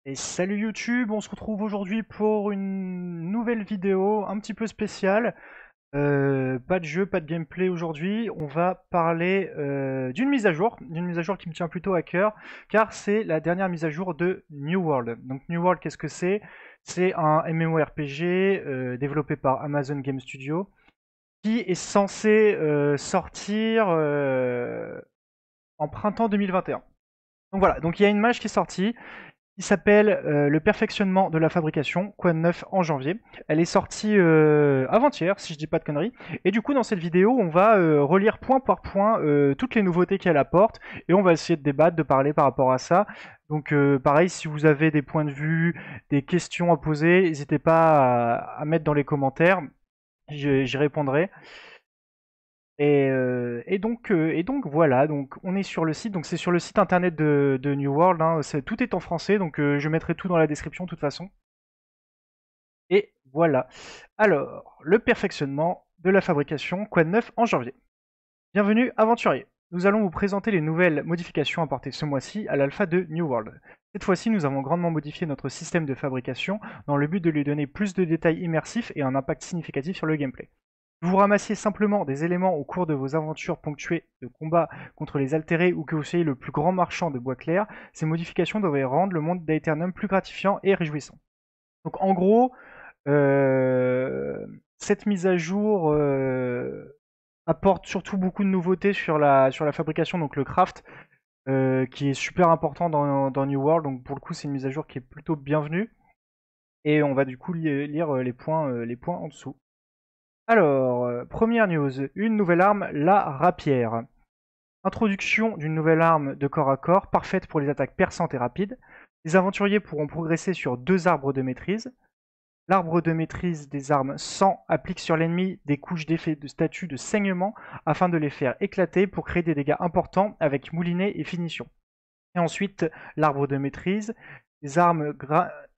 Et salut YouTube, on se retrouve aujourd'hui pour une nouvelle vidéo un petit peu spéciale. Pas de jeu, pas de gameplay aujourd'hui. On va parler d'une mise à jour qui me tient plutôt à cœur, car c'est la dernière mise à jour de New World. Donc New World, qu'est-ce que c'est? C'est un MMORPG développé par Amazon Game Studio qui est censé sortir en printemps 2021. Donc voilà, donc il y a une mage qui est sortie qui s'appelle Le perfectionnement de la fabrication, quoi de neuf en janvier. Elle est sortie avant-hier, si je dis pas de conneries. Et du coup, dans cette vidéo, on va relire point par point toutes les nouveautés qu'elle apporte, et on va essayer de débattre, de parler par rapport à ça. Donc pareil, si vous avez des points de vue, des questions à poser, n'hésitez pas à mettre dans les commentaires, j'y répondrai. Et donc voilà, donc on est sur le site, donc c'est sur le site internet de New World, hein, tout est en français, donc je mettrai tout dans la description de toute façon. Et voilà. Alors, le perfectionnement de la fabrication, quoi de neuf en janvier. Bienvenue aventurier. Nous allons vous présenter les nouvelles modifications apportées ce mois-ci à l'alpha de New World. Cette fois-ci, nous avons grandement modifié notre système de fabrication dans le but de lui donner plus de détails immersifs et un impact significatif sur le gameplay. Que vous ramassiez simplement des éléments au cours de vos aventures ponctuées de combats contre les altérés ou que vous soyez le plus grand marchand de bois clair, ces modifications devraient rendre le monde d'Aeternum plus gratifiant et réjouissant. Donc en gros, cette mise à jour apporte surtout beaucoup de nouveautés sur la fabrication, donc le craft, qui est super important dans New World. Donc pour le coup, c'est une mise à jour qui est plutôt bienvenue. Et on va du coup lire les points en dessous. Alors, première news, une nouvelle arme, la rapière. Introduction d'une nouvelle arme de corps à corps, parfaite pour les attaques perçantes et rapides. Les aventuriers pourront progresser sur deux arbres de maîtrise. L'arbre de maîtrise des armes 100 applique sur l'ennemi des couches d'effets de statut de saignement afin de les faire éclater pour créer des dégâts importants avec moulinet et finition. Et ensuite, l'arbre de maîtrise des armes,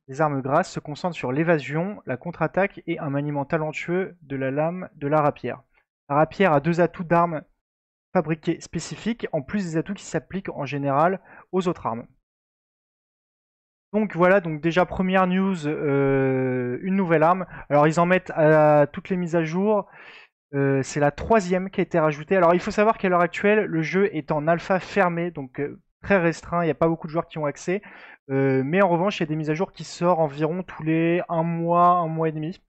des armes grasses se concentre sur l'évasion, la contre-attaque et un maniement talentueux de la lame de la rapière. La rapière a deux atouts d'armes fabriqués spécifiques, en plus des atouts qui s'appliquent en général aux autres armes. Donc voilà, donc déjà première news, une nouvelle arme. Alors ils en mettent à toutes les mises à jour. C'est la troisième qui a été rajoutée. Alors il faut savoir qu'à l'heure actuelle, le jeu est en alpha fermé, donc très restreint. Il n'y a pas beaucoup de joueurs qui ont accès. Mais en revanche, il y a des mises à jour qui sortent environ tous les un mois et demi.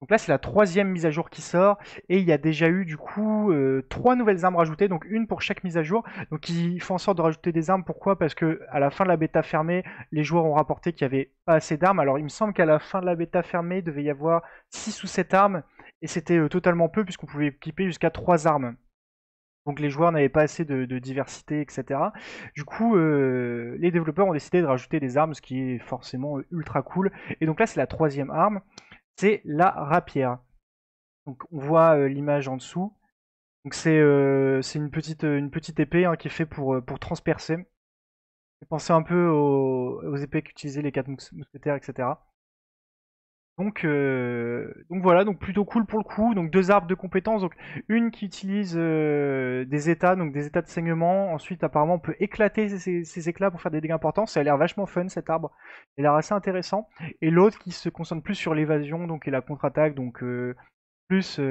Donc là, c'est la troisième mise à jour qui sort, et il y a déjà eu du coup trois nouvelles armes rajoutées, donc une pour chaque mise à jour. Donc ils font en sorte de rajouter des armes. Pourquoi? Parce que à la fin de la bêta fermée, les joueurs ont rapporté qu'il n'y avait pas assez d'armes. Alors il me semble qu'à la fin de la bêta fermée, il devait y avoir 6 ou 7 armes, et c'était totalement peu puisqu'on pouvait équiper jusqu'à 3 armes. Donc les joueurs n'avaient pas assez de diversité, etc. Du coup, les développeurs ont décidé de rajouter des armes, ce qui est forcément ultra cool. Et donc là, c'est la troisième arme, c'est la rapière. Donc on voit l'image en dessous. Donc c'est une petite épée, hein, qui est faite pour transpercer. Pensez un peu aux épées qu'utilisaient les 4 mousquetaires, etc. Donc voilà, donc plutôt cool pour le coup. Donc deux arbres de compétences, donc une qui utilise des états, donc des états de saignement. Ensuite, apparemment, on peut éclater ces éclats pour faire des dégâts importants. Ça a l'air vachement fun cet arbre. Il a l'air assez intéressant. Et l'autre qui se concentre plus sur l'évasion, donc et la contre-attaque, donc plus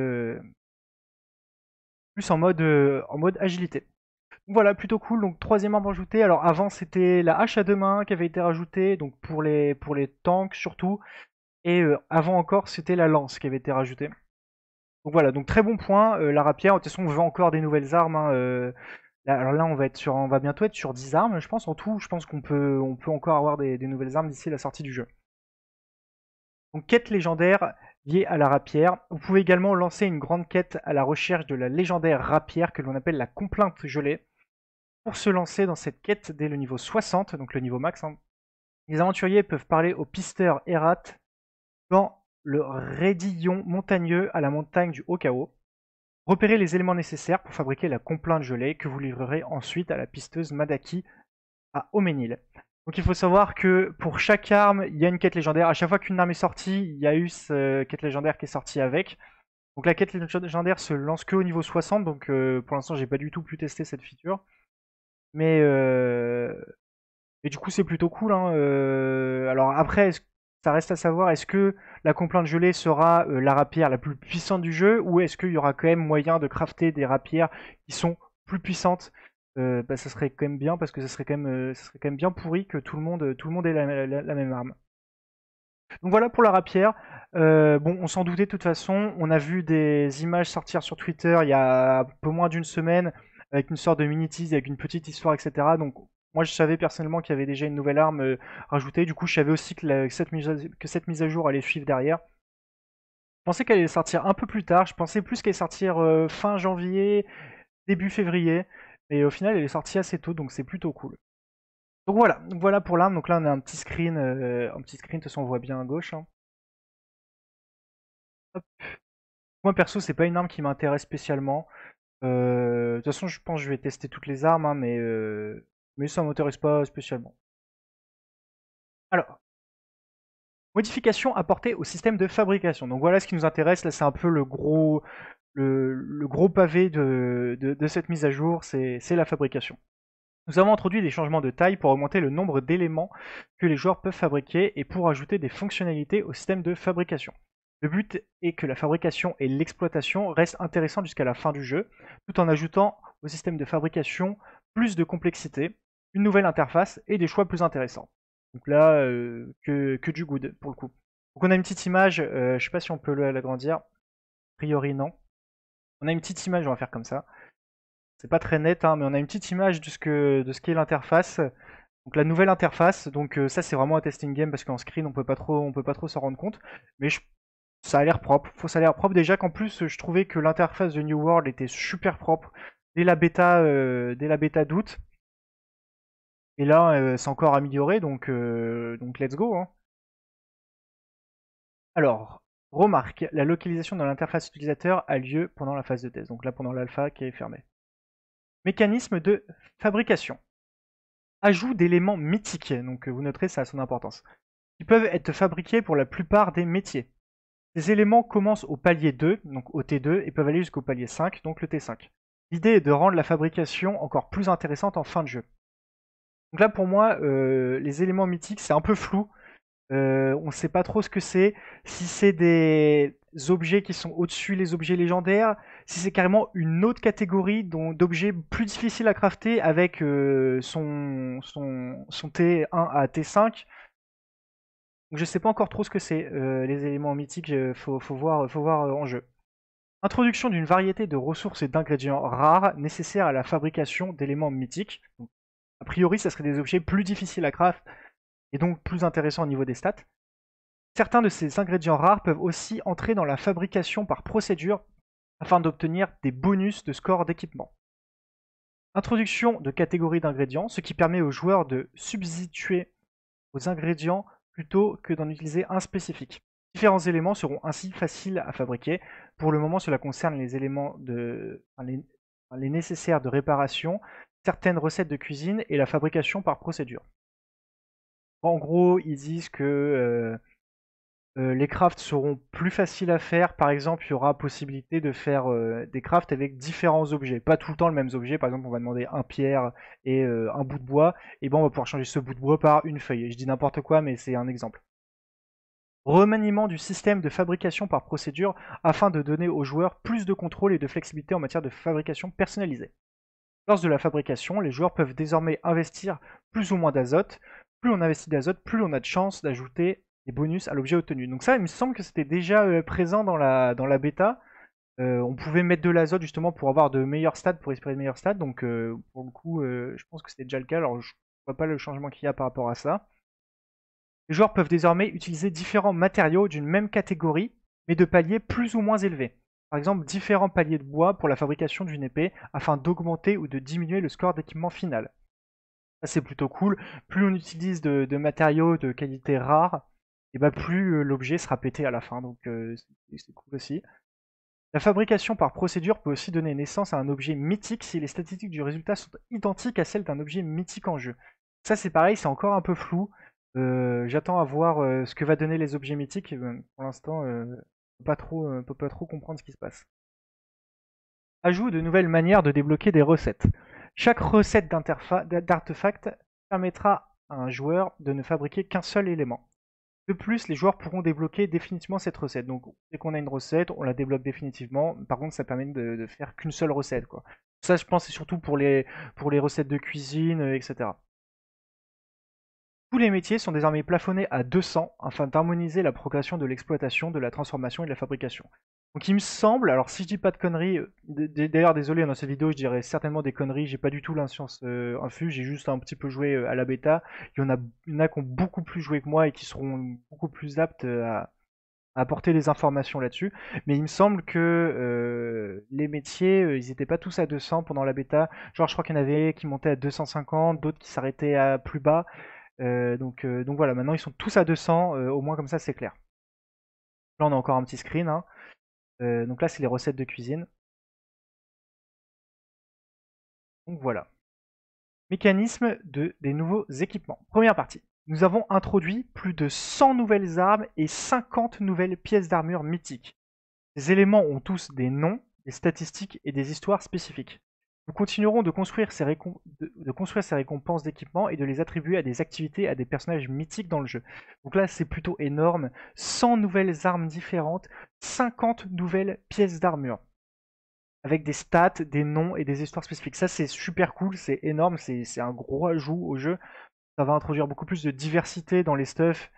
plus en mode agilité. Donc voilà, plutôt cool. Donc troisième arbre ajouté. Alors avant, c'était la hache à deux mains qui avait été rajoutée, donc pour les tanks surtout. Et avant encore, c'était la lance qui avait été rajoutée. Donc voilà, donc très bon point. La rapière, de toute façon, on veut encore des nouvelles armes, hein, alors là, on va bientôt être sur 10 armes, je pense, en tout. Je pense on peut encore avoir des nouvelles armes d'ici la sortie du jeu. Donc quête légendaire liée à la rapière. Vous pouvez également lancer une grande quête à la recherche de la légendaire rapière que l'on appelle la complainte gelée. Pour se lancer dans cette quête dès le niveau 60, donc le niveau max, hein, les aventuriers peuvent parler au pisteur Erat dans le raidillon montagneux à la montagne du Haut-Chaos. Repérez les éléments nécessaires pour fabriquer la complainte gelée que vous livrerez ensuite à la pisteuse Madaki à Oménil. Donc il faut savoir que pour chaque arme, il y a une quête légendaire. À chaque fois qu'une arme est sortie, il y a eu cette quête légendaire qui est sortie avec. Donc la quête légendaire se lance que au niveau 60, donc pour l'instant j'ai pas du tout pu tester cette feature. Mais Et du coup, c'est plutôt cool, hein. Alors après, ça reste à savoir, est-ce que la complainte gelée sera la rapière la plus puissante du jeu, ou est-ce qu'il y aura quand même moyen de crafter des rapières qui sont plus puissantes? Bah, ça serait quand même bien, parce que ça serait quand même bien pourri que tout le monde ait la même arme. Donc voilà pour la rapière. Bon, on s'en doutait de toute façon. On a vu des images sortir sur Twitter il y a un peu moins d'une semaine avec une sorte de mini-tease, avec une petite histoire, etc. Donc moi je savais personnellement qu'il y avait déjà une nouvelle arme rajoutée. Du coup je savais aussi que, que cette mise à jour allait suivre derrière. Je pensais qu'elle allait sortir un peu plus tard. Je pensais plus qu'elle allait sortir fin janvier, début février. Mais au final elle est sortie assez tôt, donc c'est plutôt cool. Donc voilà pour l'arme. Donc là on a un petit screen, de toute façon on voit bien à gauche, hein. Hop. Moi perso, c'est pas une arme qui m'intéresse spécialement. De toute façon, je pense que je vais tester toutes les armes, hein, mais ça m'intéresse pas spécialement. Alors, modification apportée au système de fabrication. Donc voilà ce qui nous intéresse. Là, c'est un peu le gros pavé de cette mise à jour, c'est la fabrication. Nous avons introduit des changements de taille pour augmenter le nombre d'éléments que les joueurs peuvent fabriquer et pour ajouter des fonctionnalités au système de fabrication. Le but est que la fabrication et l'exploitation restent intéressantes jusqu'à la fin du jeu, tout en ajoutant au système de fabrication plus de complexité, une nouvelle interface et des choix plus intéressants. Donc là, que du good pour le coup. Donc on a une petite image, je ne sais pas si on peut l'agrandir, a priori non. On a une petite image, on va faire comme ça. C'est pas très net, hein, mais on a une petite image de ce qu'est l'interface. Donc la nouvelle interface, donc ça c'est vraiment un testing game parce qu'en screen on peut pas trop s'en rendre compte. Mais ça a l'air propre. Ça a l'air propre déjà qu'en plus je trouvais que l'interface de New World était super propre dès la bêta d'août. Et là c'est encore amélioré donc let's go, hein. Alors, remarque, la localisation de l'interface utilisateur a lieu pendant la phase de test. Donc là pendant l'alpha qui est fermée. Mécanisme de fabrication. Ajout d'éléments mythiques, donc vous noterez ça a son importance, qui peuvent être fabriqués pour la plupart des métiers. Ces éléments commencent au palier 2, donc au T2, et peuvent aller jusqu'au palier 5, donc le T5. L'idée est de rendre la fabrication encore plus intéressante en fin de jeu. Donc là pour moi, les éléments mythiques c'est un peu flou, on ne sait pas trop ce que c'est, si c'est des objets qui sont au-dessus les objets légendaires, si c'est carrément une autre catégorie d'objets plus difficiles à crafter avec son T1 à T5. Donc je sais pas encore trop ce que c'est, les éléments mythiques, faut voir en jeu. Introduction d'une variété de ressources et d'ingrédients rares nécessaires à la fabrication d'éléments mythiques. Donc, a priori, ça serait des objets plus difficiles à craft et donc plus intéressants au niveau des stats. Certains de ces ingrédients rares peuvent aussi entrer dans la fabrication par procédure afin d'obtenir des bonus de score d'équipement. Introduction de catégories d'ingrédients, ce qui permet aux joueurs de substituer aux ingrédients plutôt que d'en utiliser un spécifique. Différents éléments seront ainsi faciles à fabriquer. Pour le moment, cela concerne les éléments les nécessaires de réparation, certaines recettes de cuisine et la fabrication par procédure. En gros, ils disent que les crafts seront plus faciles à faire. Par exemple, il y aura possibilité de faire des crafts avec différents objets. Pas tout le temps le même objet. Par exemple, on va demander un pierre et un bout de bois. Et bon, on va pouvoir changer ce bout de bois par une feuille. Je dis n'importe quoi, mais c'est un exemple. Remaniement du système de fabrication par procédure afin de donner aux joueurs plus de contrôle et de flexibilité en matière de fabrication personnalisée. Lors de la fabrication, les joueurs peuvent désormais investir plus ou moins d'azote. Plus on investit d'azote, plus on a de chances d'ajouter des bonus à l'objet obtenu. Donc ça, il me semble que c'était déjà présent dans la bêta. On pouvait mettre de l'azote justement pour avoir de meilleurs stats, pour espérer de meilleurs stats. Donc pour le coup, je pense que c'était déjà le cas. Alors je vois pas le changement qu'il y a par rapport à ça. Les joueurs peuvent désormais utiliser différents matériaux d'une même catégorie, mais de paliers plus ou moins élevés. Par exemple, différents paliers de bois pour la fabrication d'une épée, afin d'augmenter ou de diminuer le score d'équipement final. Ça c'est plutôt cool. Plus on utilise de matériaux de qualité rare, et bah plus l'objet sera pété à la fin, donc c'est cool aussi. La fabrication par procédure peut aussi donner naissance à un objet mythique si les statistiques du résultat sont identiques à celles d'un objet mythique en jeu. Ça c'est pareil, c'est encore un peu flou. J'attends à voir ce que va donner les objets mythiques. Pour l'instant, on peut pas trop comprendre ce qui se passe. Ajout de nouvelles manières de débloquer des recettes. Chaque recette d'artefact permettra à un joueur de ne fabriquer qu'un seul élément. De plus, les joueurs pourront débloquer définitivement cette recette. Donc, dès qu'on a une recette, on la débloque définitivement. Par contre, ça permet de faire qu'une seule recette, quoi. Ça, je pense, c'est surtout pour les recettes de cuisine, etc. Tous les métiers sont désormais plafonnés à 200 afin d'harmoniser la progression de l'exploitation, de la transformation et de la fabrication. Donc il me semble, alors si je dis pas de conneries, d'ailleurs désolé dans cette vidéo je dirais certainement des conneries, j'ai pas du tout l'inscience infuse, j'ai juste un petit peu joué à la bêta, il y en a qui ont beaucoup plus joué que moi et qui seront beaucoup plus aptes à apporter des informations là-dessus, mais il me semble que les métiers, ils étaient pas tous à 200 pendant la bêta, genre je crois qu'il y en avait qui montaient à 250, d'autres qui s'arrêtaient à plus bas, donc voilà, maintenant ils sont tous à 200, au moins comme ça c'est clair. Là on a encore un petit screen, hein. Donc là c'est les recettes de cuisine. Donc voilà. Mécanisme des nouveaux équipements. Première partie. Nous avons introduit plus de 100 nouvelles armes et 50 nouvelles pièces d'armure mythiques. Ces éléments ont tous des noms, des statistiques et des histoires spécifiques. Nous continuerons de construire ces récompenses d'équipement et de les attribuer à des activités, à des personnages mythiques dans le jeu. Donc là, c'est plutôt énorme. 100 nouvelles armes différentes, 50 nouvelles pièces d'armure, avec des stats, des noms et des histoires spécifiques. Ça, c'est super cool, c'est énorme, c'est un gros ajout au jeu. Ça va introduire beaucoup plus de diversité dans les stuffs,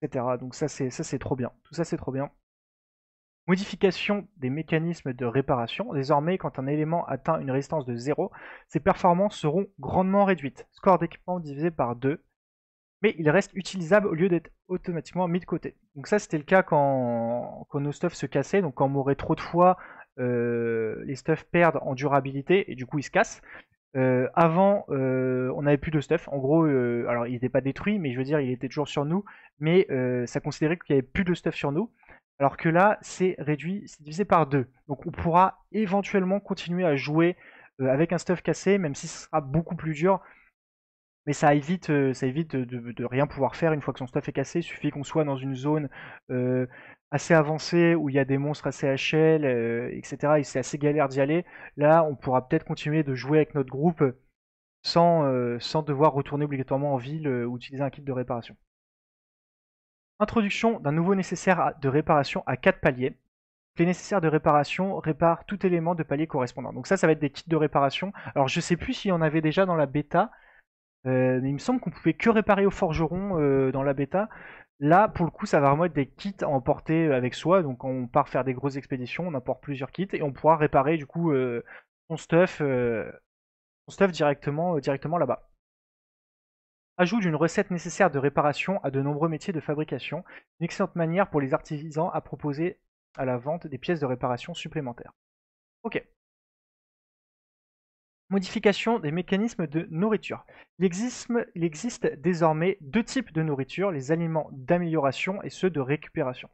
etc. Donc ça, c'est trop bien. Tout ça, c'est trop bien. Modification des mécanismes de réparation. Désormais, quand un élément atteint une résistance de 0, ses performances seront grandement réduites. Score d'équipement divisé par 2. Mais il reste utilisable au lieu d'être automatiquement mis de côté. Donc ça, c'était le cas quand nos stuffs se cassaient. Donc quand on mourait trop de fois, les stuffs perdent en durabilité et du coup ils se cassent. Avant, on n'avait plus de stuff. En gros, alors il n'était pas détruit, mais je veux dire, il était toujours sur nous. Mais ça considérait qu'il n'y avait plus de stuff sur nous. Alors que là, c'est réduit, c'est divisé par 2. Donc on pourra éventuellement continuer à jouer avec un stuff cassé, même si ce sera beaucoup plus dur. Mais ça évite de rien pouvoir faire une fois que son stuff est cassé. Il suffit qu'on soit dans une zone assez avancée où il y a des monstres assez HL, etc. Et c'est assez galère d'y aller. Là, on pourra peut-être continuer de jouer avec notre groupe sans devoir retourner obligatoirement en ville ou utiliser un kit de réparation. Introduction d'un nouveau nécessaire de réparation à 4 paliers. Les nécessaires de réparation réparent tout élément de palier correspondant. Donc ça va être des kits de réparation. Alors je sais plus s'il y en avait déjà dans la bêta, mais il me semble qu'on pouvait que réparer au forgeron dans la bêta. Là, pour le coup, ça va vraiment être des kits à emporter avec soi. Donc, quand on part faire des grosses expéditions, on emporte plusieurs kits et on pourra réparer du coup son stuff directement là-bas. Ajout d'une recette nécessaire de réparation à de nombreux métiers de fabrication. Une excellente manière pour les artisans à proposer à la vente des pièces de réparation supplémentaires. Ok. Modification des mécanismes de nourriture. Il existe désormais deux types de nourriture, les aliments d'amélioration et ceux de récupération.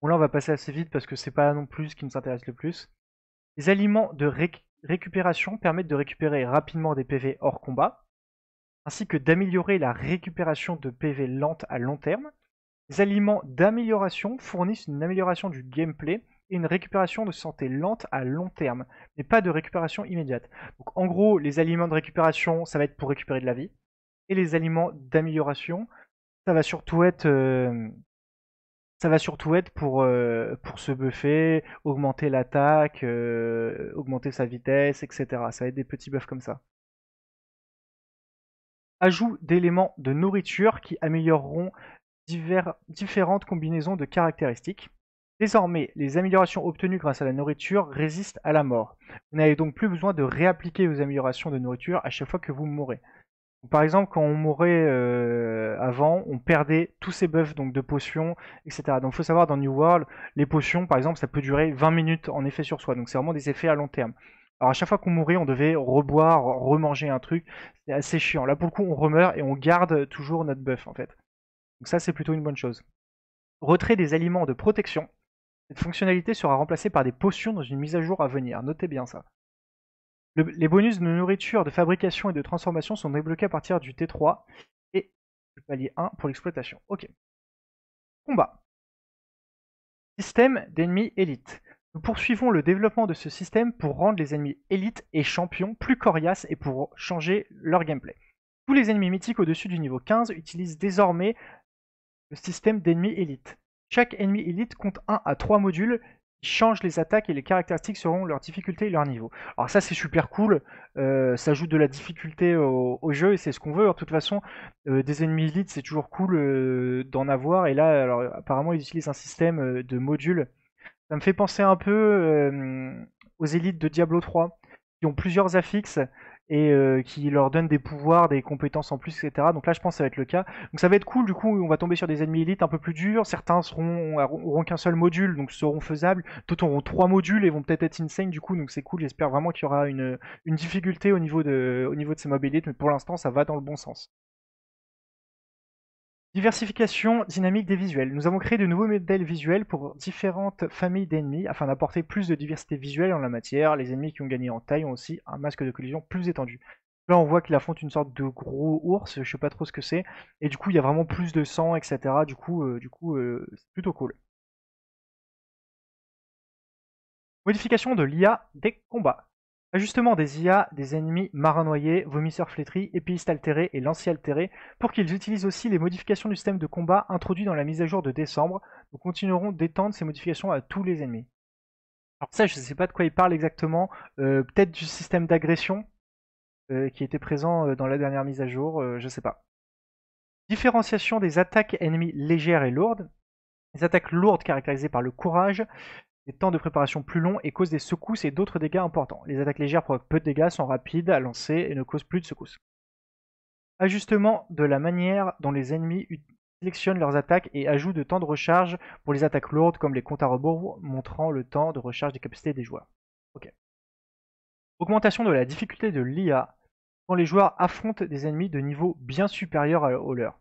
Bon là on va passer assez vite parce que c'est pas non plus ce qui nous intéresse le plus. Les aliments de récupération permettent de récupérer rapidement des PV hors combat, ainsi que d'améliorer la récupération de PV lente à long terme. Les aliments d'amélioration fournissent une amélioration du gameplay et une récupération de santé lente à long terme, mais pas de récupération immédiate. Donc en gros, les aliments de récupération, ça va être pour récupérer de la vie, et les aliments d'amélioration, ça va surtout être pour se buffer, augmenter l'attaque, augmenter sa vitesse, etc. Ça va être des petits buffs comme ça. Ajout d'éléments de nourriture qui amélioreront différentes combinaisons de caractéristiques. Désormais, les améliorations obtenues grâce à la nourriture résistent à la mort. Vous n'avez donc plus besoin de réappliquer vos améliorations de nourriture à chaque fois que vous mourrez. Donc, par exemple, quand on mourait avant, on perdait tous ces buffs donc de potions, etc. Donc il faut savoir, dans New World, les potions, par exemple, ça peut durer 20 minutes en effet sur soi. Donc c'est vraiment des effets à long terme. Alors à chaque fois qu'on mourait, on devait reboire, remanger un truc. C'est assez chiant. Là, pour le coup, on remeurt et on garde toujours notre buff, en fait. Donc ça, c'est plutôt une bonne chose. Retrait des aliments de protection. Cette fonctionnalité sera remplacée par des potions dans une mise à jour à venir. Notez bien ça. Les bonus de nourriture, de fabrication et de transformation sont débloqués à partir du T3 et du palier 1 pour l'exploitation. Ok. Combat. Système d'ennemis élite. Nous poursuivons le développement de ce système pour rendre les ennemis élites et champions plus coriaces et pour changer leur gameplay. Tous les ennemis mythiques au-dessus du niveau 15 utilisent désormais le système d'ennemis élites. Chaque ennemi élite compte 1 à 3 modules qui changent les attaques et les caractéristiques selon leur difficulté et leur niveau. Alors ça c'est super cool, ça ajoute de la difficulté au jeu et c'est ce qu'on veut. Alors, de toute façon, des ennemis élites c'est toujours cool d'en avoir et là alors, apparemment ils utilisent un système de modules. Ça me fait penser un peu aux élites de Diablo 3 qui ont plusieurs affixes et qui leur donnent des pouvoirs, des compétences en plus, etc. Donc là, je pense que ça va être le cas. Donc ça va être cool, du coup, on va tomber sur des ennemis élites un peu plus durs. Certains auront qu'un seul module, donc seront faisables. D'autres auront 3 modules et vont peut-être être insane, du coup, donc c'est cool. J'espère vraiment qu'il y aura une difficulté au niveau de ces mobs élites, mais pour l'instant, ça va dans le bon sens. Diversification dynamique des visuels. Nous avons créé de nouveaux modèles visuels pour différentes familles d'ennemis afin d'apporter plus de diversité visuelle en la matière. Les ennemis qui ont gagné en taille ont aussi un masque de collision plus étendu. Là, on voit qu'il affronte une sorte de gros ours, je sais pas trop ce que c'est, et du coup, il y a vraiment plus de sang, etc. C'est plutôt cool. Modification de l'IA des combats. Ajustement des IA des ennemis marins noyés, vomisseurs flétris, épéistes altérés et lanciers altérés pour qu'ils utilisent aussi les modifications du système de combat introduit dans la mise à jour de décembre. Nous continuerons d'étendre ces modifications à tous les ennemis. Alors ça, je ne sais pas de quoi il parle exactement. Peut-être du système d'agression qui était présent dans la dernière mise à jour, je sais pas. Différenciation des attaques ennemies légères et lourdes. Les attaques lourdes caractérisées par le courage, des temps de préparation plus longs et causent des secousses et d'autres dégâts importants. Les attaques légères provoquent peu de dégâts, sont rapides à lancer et ne causent plus de secousses. Ajustement de la manière dont les ennemis sélectionnent leurs attaques et ajout de temps de recharge pour les attaques lourdes comme les comptes à rebours montrant le temps de recharge des capacités des joueurs. Ok. Augmentation de la difficulté de l'IA quand les joueurs affrontent des ennemis de niveau bien supérieur au leur.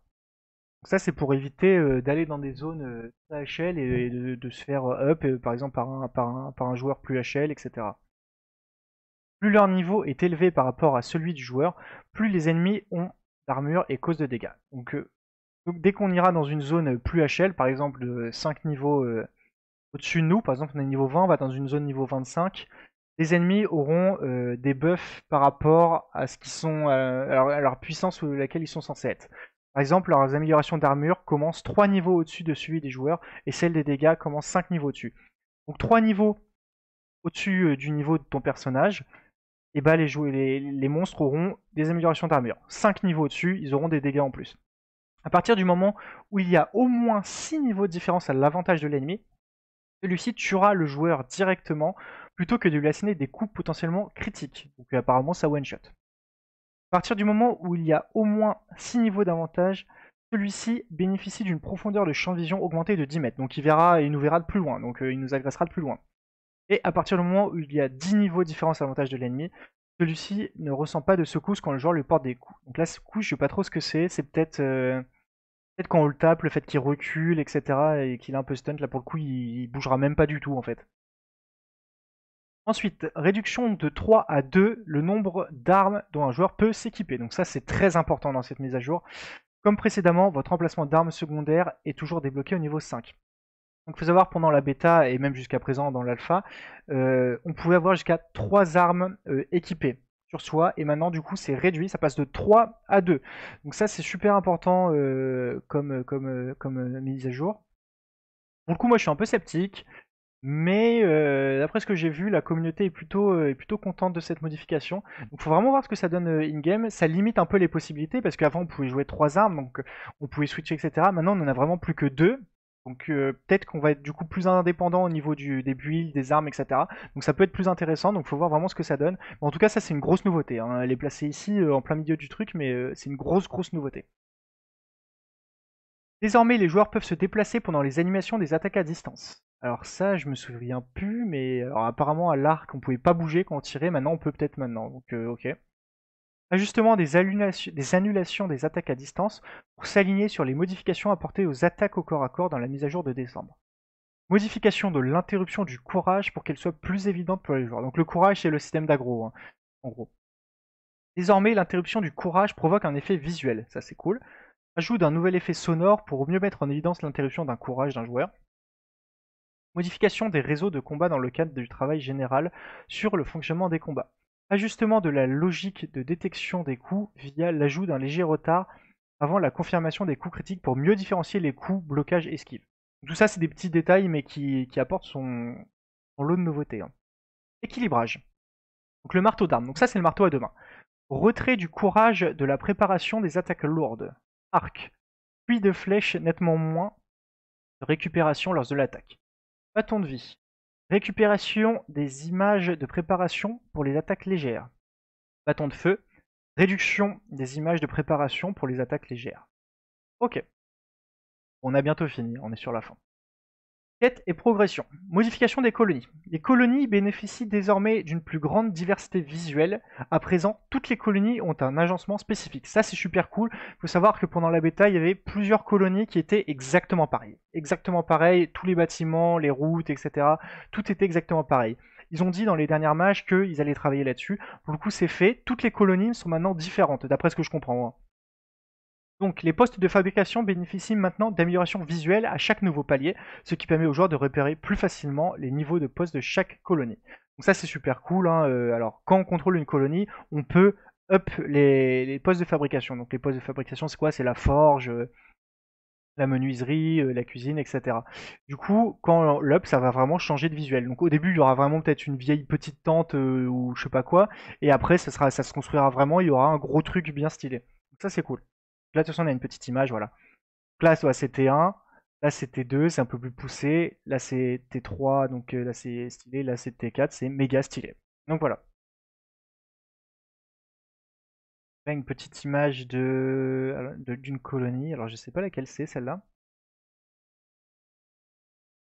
Donc ça c'est pour éviter d'aller dans des zones HL et de se faire up par exemple par un joueur plus HL, etc. Plus leur niveau est élevé par rapport à celui du joueur, plus les ennemis ont d'armure et causent de dégâts. Donc dès qu'on ira dans une zone plus HL, par exemple de 5 niveaux au-dessus de nous, par exemple on est niveau 20, on va dans une zone niveau 25, les ennemis auront des buffs par rapport à ce qu'ils sont, à leur puissance ou laquelle ils sont censés être. Par exemple, leurs améliorations d'armure commencent 3 niveaux au-dessus de celui des joueurs, et celles des dégâts commencent 5 niveaux au-dessus. Donc 3 niveaux au-dessus du niveau de ton personnage, et bah les monstres auront des améliorations d'armure. 5 niveaux au-dessus, ils auront des dégâts en plus. À partir du moment où il y a au moins 6 niveaux de différence à l'avantage de l'ennemi, celui-ci tuera le joueur directement plutôt que de lui asséner des coups potentiellement critiques. Donc apparemment ça one-shot. À partir du moment où il y a au moins 6 niveaux d'avantage, celui-ci bénéficie d'une profondeur de champ de vision augmentée de 10 mètres. Donc il nous verra de plus loin, donc il nous agressera de plus loin. Et à partir du moment où il y a 10 niveaux de différence à l'avantage de l'ennemi, celui-ci ne ressent pas de secousses quand le joueur lui porte des coups. Donc là, secousse, je sais pas trop ce que c'est peut-être quand on le tape, le fait qu'il recule, etc. et qu'il est un peu stun, là pour le coup, il bougera même pas du tout en fait. Ensuite, réduction de 3 à 2 le nombre d'armes dont un joueur peut s'équiper. Donc ça, c'est très important dans cette mise à jour. Comme précédemment, votre emplacement d'armes secondaires est toujours débloqué au niveau 5. Donc il faut savoir, pendant la bêta et même jusqu'à présent dans l'alpha, on pouvait avoir jusqu'à 3 armes équipées sur soi, et maintenant du coup c'est réduit, ça passe de 3 à 2. Donc ça c'est super important comme mise à jour. Pour le coup moi je suis un peu sceptique, mais d'après ce que j'ai vu, la communauté est plutôt contente de cette modification. Donc il faut vraiment voir ce que ça donne in-game. Ça limite un peu les possibilités, parce qu'avant on pouvait jouer 3 armes, donc on pouvait switcher, etc. Maintenant on en a vraiment plus que 2. Donc peut-être qu'on va être du coup plus indépendant au niveau des builds, des armes, etc. Donc ça peut être plus intéressant, donc il faut voir vraiment ce que ça donne. Mais en tout cas ça c'est une grosse nouveauté, hein. Elle est placée ici en plein milieu du truc, mais c'est une grosse nouveauté. Désormais, les joueurs peuvent se déplacer pendant les animations des attaques à distance. Alors ça, je me souviens plus, mais alors, apparemment à l'arc, on pouvait pas bouger quand on tirait. Maintenant, on peut peut-être maintenant. Donc, ok. Ajustement des annulations des attaques à distance pour s'aligner sur les modifications apportées aux attaques au corps à corps dans la mise à jour de décembre. Modification de l'interruption du courage pour qu'elle soit plus évidente pour les joueurs. Donc le courage, c'est le système d'aggro, hein, en gros. Désormais, l'interruption du courage provoque un effet visuel. Ça, c'est cool. Ajout d'un nouvel effet sonore pour mieux mettre en évidence l'interruption d'un courage d'un joueur. Modification des réseaux de combat dans le cadre du travail général sur le fonctionnement des combats. Ajustement de la logique de détection des coups via l'ajout d'un léger retard avant la confirmation des coups critiques pour mieux différencier les coups, blocage, esquive. Tout ça, c'est des petits détails, mais qui apportent son lot de nouveautés, hein. Équilibrage. Donc le marteau d'armes. Donc ça, c'est le marteau à deux mains. Retrait du courage de la préparation des attaques lourdes. Arc. Puits de flèches nettement moins de récupération lors de l'attaque. Bâton de vie. Récupération des images de préparation pour les attaques légères. Bâton de feu. Réduction des images de préparation pour les attaques légères. Ok. On a bientôt fini, on est sur la fin. Quête et progression. Modification des colonies. Les colonies bénéficient désormais d'une plus grande diversité visuelle. À présent, toutes les colonies ont un agencement spécifique. Ça, c'est super cool. Il faut savoir que pendant la bêta, il y avait plusieurs colonies qui étaient exactement pareilles. Exactement pareilles, tous les bâtiments, les routes, etc. Tout était exactement pareil. Ils ont dit dans les dernières mages qu'ils allaient travailler là-dessus. Pour le coup, c'est fait. Toutes les colonies sont maintenant différentes, d'après ce que je comprends, hein. Donc les postes de fabrication bénéficient maintenant d'améliorations visuelles à chaque nouveau palier, ce qui permet aux joueurs de repérer plus facilement les niveaux de poste de chaque colonie. Donc ça c'est super cool, hein. Alors quand on contrôle une colonie, on peut up les postes de fabrication. Donc les postes de fabrication c'est quoi? C'est la forge, la menuiserie, la cuisine, etc. Du coup, quand on l'up, ça va vraiment changer de visuel. Donc au début, il y aura vraiment peut-être une vieille petite tente ou je sais pas quoi, et après ça se construira vraiment, il y aura un gros truc bien stylé. Donc ça c'est cool. Là, de toute façon, on a une petite image, voilà. Donc là, ouais, c'est T1, là c'est T2, c'est un peu plus poussé, là c'est T3, donc là c'est stylé, là c'est T4, c'est méga stylé. Donc voilà. Là, une petite image d'une colonie, alors je sais pas laquelle c'est celle-là.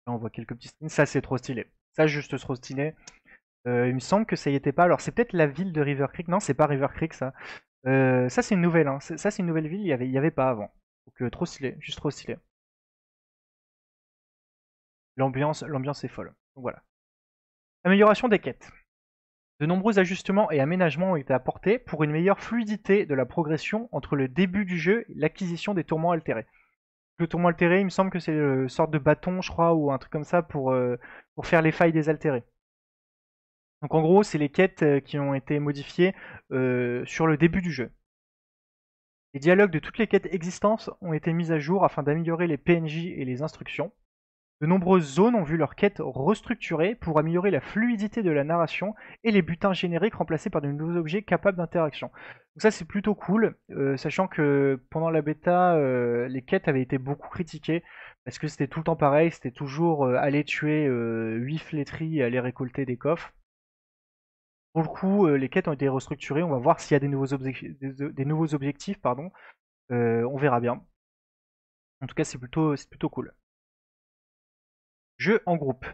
Là, on voit quelques petits screens, ça c'est trop stylé. Ça, juste trop stylé. Il me semble que ça y était pas, alors c'est peut-être la ville de River Creek, non, c'est pas River Creek ça. Ça c'est une nouvelle, hein. Ça c'est une nouvelle ville, il y avait pas avant. Donc trop stylé, juste trop stylé. L'ambiance est folle. Donc voilà. Amélioration des quêtes. De nombreux ajustements et aménagements ont été apportés pour une meilleure fluidité de la progression entre le début du jeu et l'acquisition des tourments altérés. Le tourment altéré, il me semble que c'est une sorte de bâton, je crois, ou un truc comme ça pour faire les failles des altérés. Donc en gros, c'est les quêtes qui ont été modifiées sur le début du jeu. Les dialogues de toutes les quêtes existantes ont été mis à jour afin d'améliorer les PNJ et les instructions. De nombreuses zones ont vu leurs quêtes restructurées pour améliorer la fluidité de la narration et les butins génériques remplacés par de nouveaux objets capables d'interaction. Donc ça c'est plutôt cool, sachant que pendant la bêta, les quêtes avaient été beaucoup critiquées parce que c'était tout le temps pareil, c'était toujours aller tuer 8 flétries et aller récolter des coffres. Pour le coup, les quêtes ont été restructurées, on va voir s'il y a des nouveaux objectifs, pardon. On verra bien. En tout cas c'est plutôt cool. Jeu en groupe.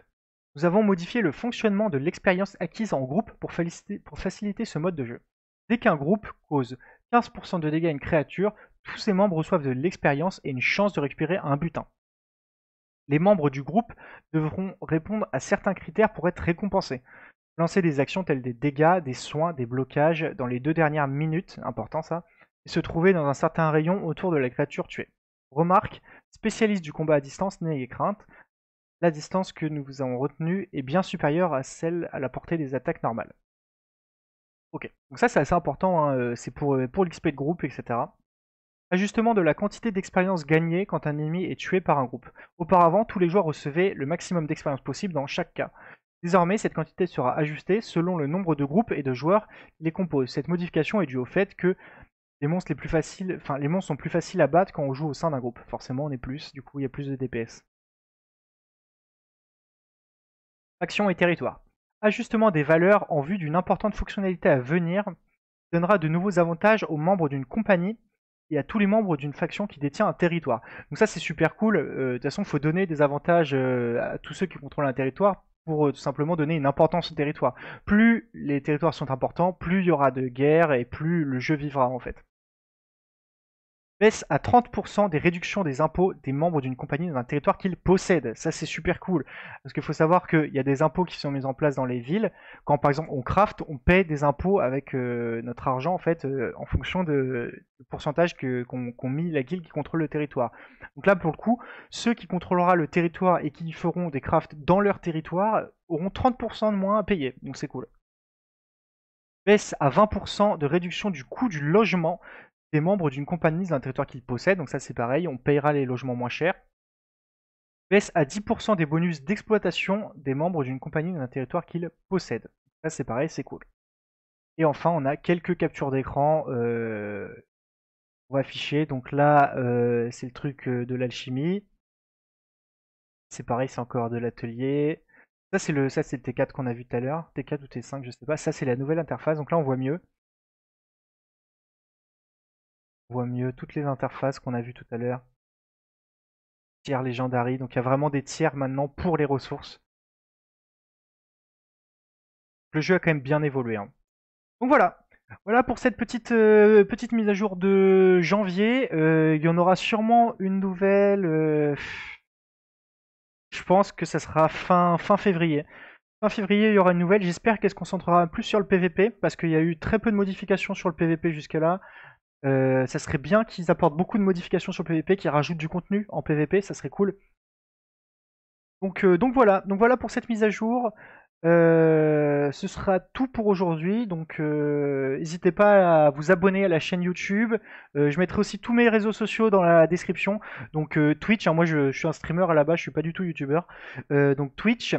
Nous avons modifié le fonctionnement de l'expérience acquise en groupe pour faciliter ce mode de jeu. Dès qu'un groupe cause 15% de dégâts à une créature, tous ses membres reçoivent de l'expérience et une chance de récupérer un butin. Les membres du groupe devront répondre à certains critères pour être récompensés. Lancer des actions telles des dégâts, des soins, des blocages dans les 2 dernières minutes, important ça, et se trouver dans un certain rayon autour de la créature tuée. Remarque, spécialiste du combat à distance, n'ayez crainte, la distance que nous vous avons retenue est bien supérieure à celle à la portée des attaques normales. Ok, donc ça c'est assez important, hein, c'est pour l'XP de groupe, etc. Ajustement de la quantité d'expérience gagnée quand un ennemi est tué par un groupe. Auparavant, tous les joueurs recevaient le maximum d'expérience possible dans chaque cas. Désormais, cette quantité sera ajustée selon le nombre de groupes et de joueurs qui les composent. Cette modification est due au fait que les monstres les monstres sont plus faciles à battre quand on joue au sein d'un groupe. Forcément, on est plus, du coup, il y a plus de DPS. Action et territoire. Ajustement des valeurs en vue d'une importante fonctionnalité à venir donnera de nouveaux avantages aux membres d'une compagnie et à tous les membres d'une faction qui détient un territoire. Donc ça c'est super cool, de toute façon il faut donner des avantages à tous ceux qui contrôlent un territoire pour tout simplement donner une importance au territoire. Plus les territoires sont importants, plus il y aura de guerres et plus le jeu vivra en fait. Baisse à 30% des réductions des impôts des membres d'une compagnie dans un territoire qu'ils possèdent. Ça, c'est super cool. Parce qu'il faut savoir qu'il y a des impôts qui sont mis en place dans les villes. Quand, par exemple, on craft, on paie des impôts avec notre argent, en fait, en fonction du pourcentage qu'ont mis la guilde qui contrôle le territoire. Donc là, pour le coup, ceux qui contrôlera le territoire et qui feront des crafts dans leur territoire auront 30% de moins à payer. Donc c'est cool. Baisse à 20% de réduction du coût du logement des membres d'une compagnie dans un territoire qu'ils possèdent. Donc ça c'est pareil, on payera les logements moins chers. Baisse à 10% des bonus d'exploitation des membres d'une compagnie dans un territoire qu'ils possèdent. Ça c'est pareil, c'est cool. Et enfin on a quelques captures d'écran on va afficher. Donc là c'est le truc de l'alchimie. C'est pareil, c'est encore de l'atelier. Ça c'est le T4 qu'on a vu tout à l'heure. T4 ou T5, je sais pas. Ça c'est la nouvelle interface. Donc là on voit mieux. On voit mieux toutes les interfaces qu'on a vues tout à l'heure. Tiers Legendary, donc il y a vraiment des tiers maintenant pour les ressources. Le jeu a quand même bien évolué. Hein. Donc voilà, voilà pour cette petite mise à jour de janvier. Il y en aura sûrement une nouvelle. Je pense que ça sera fin février. Fin février, il y aura une nouvelle. J'espère qu'elle se concentrera plus sur le PVP parce qu'il y a eu très peu de modifications sur le PVP jusqu'à là. Ça serait bien qu'ils apportent beaucoup de modifications sur le PVP, qu'ils rajoutent du contenu en PVP, ça serait cool. Donc voilà pour cette mise à jour. Ce sera tout pour aujourd'hui. Donc n'hésitez pas à vous abonner à la chaîne YouTube. Je mettrai aussi tous mes réseaux sociaux dans la description. Donc Twitch, hein, moi je suis un streamer à la base, je suis pas du tout youtubeur. Donc Twitch,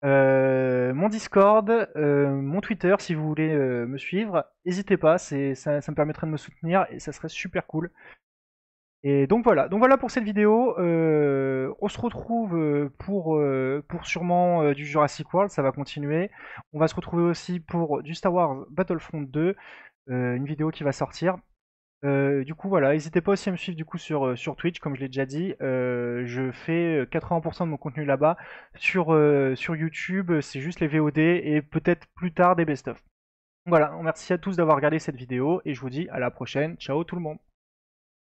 mon Discord, mon Twitter si vous voulez me suivre. N'hésitez pas, ça me permettrait de me soutenir et ça serait super cool. Et donc voilà pour cette vidéo. On se retrouve pour sûrement du Jurassic World, ça va continuer. On va se retrouver aussi pour du Star Wars Battlefront 2, une vidéo qui va sortir. Du coup voilà, n'hésitez pas aussi à me suivre du coup sur Twitch, comme je l'ai déjà dit. Je fais 80% de mon contenu là-bas. Sur YouTube, c'est juste les VOD et peut-être plus tard des best-of. Voilà, merci à tous d'avoir regardé cette vidéo et je vous dis à la prochaine. Ciao tout le monde.